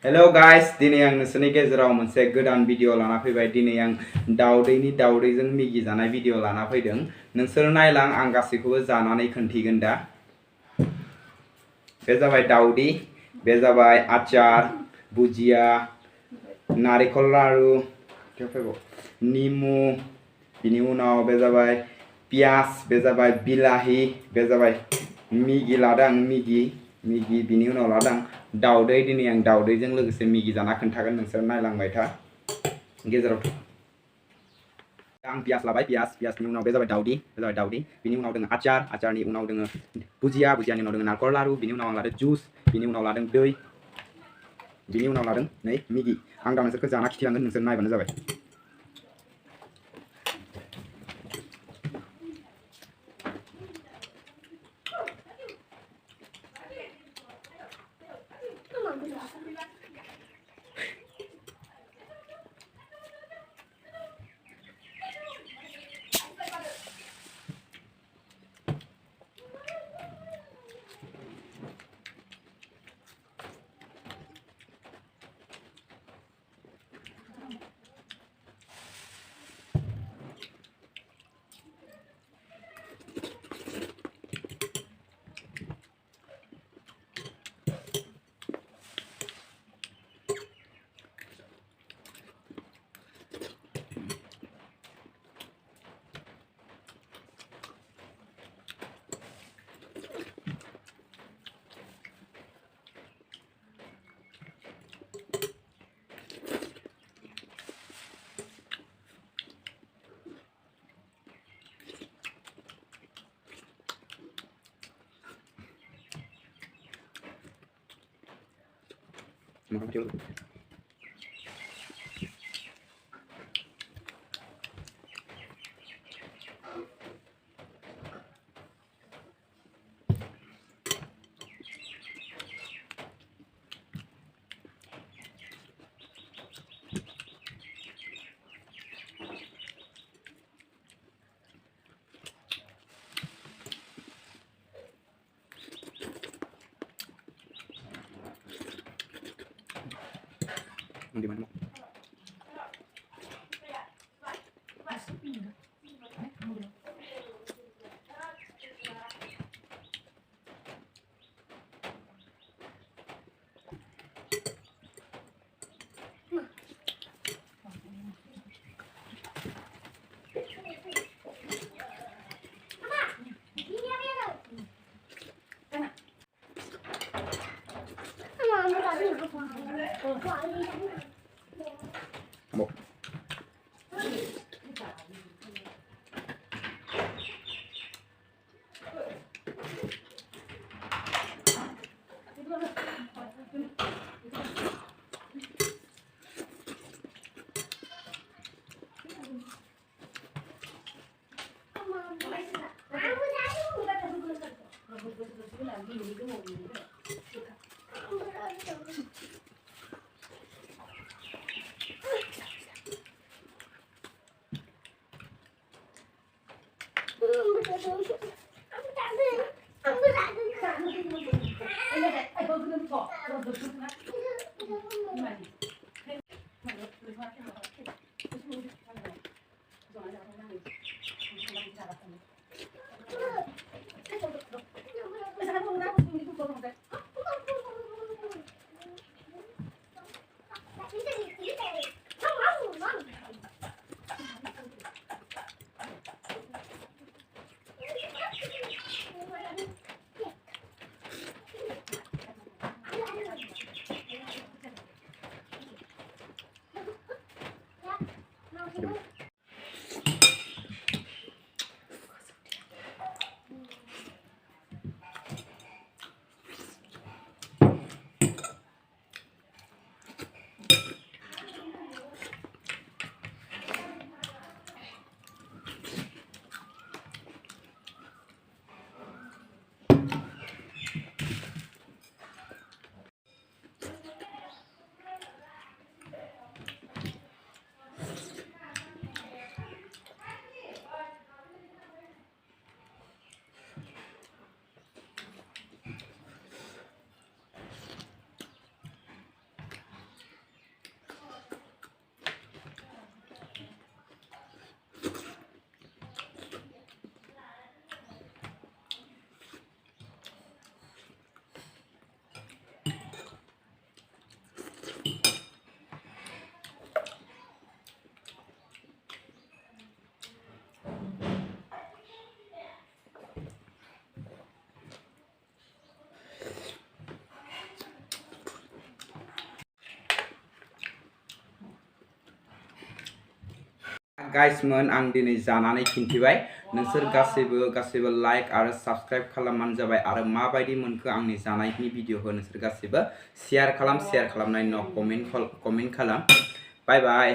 Hello guys, दिनै आं नोंसोरनि गेजेराव मोनसे गोदान भिडिअ लाना फैबाय। दिनै आं दाउदैजों मिगि जानाय भिडिअ लाना फैदों। नोंसोर नायलां आं गासैखौबो जानानै खोन्थिगोन दा। बे जाबाय दाउदै, बे जाबाय आचार, भुजिया, नारिखल लारु, निमु, बिनि उनाव बे जाबाय पियाज, बे जाबाय बिलाहि, बे जाबाय मिगि लादों मिगि, बिनि उनाव लादों दाउदै। दिनै आं दाउदैजों लोगोसे मिगि जाना खोन्थागोन, नोंसोर नायलांबाय था। गेजेराव आं पियाज लाबाय, पियाजनि उनाव बे जाबाय दाउदै, बिनि उनाव दङ आचारनि उनाव दङ भुजियानि उनाव दङ नारिखल लारु, बिनि उनाव आं लादों जुस, बिनि उनाव लादों दै, बिनि उनाव लादों नै मिगि। आं दा नोंसोरखौ जाना खिथिलांगोन, नोंसोर नायबानो जाबाय। Di mana mau? Một. गाइसमोन आं दिनै जानानै खिन्थिबाय नोंसोर गासैबो लाइक आरो साबस्क्राइब खालामबानो जाबाय आरो माबायदि मोनखो आंनि जानायनि भिडिअखौ नोंसोर गासैबो शेयार खालामनायनि उनाव कमेन्ट खालाम बाय बाय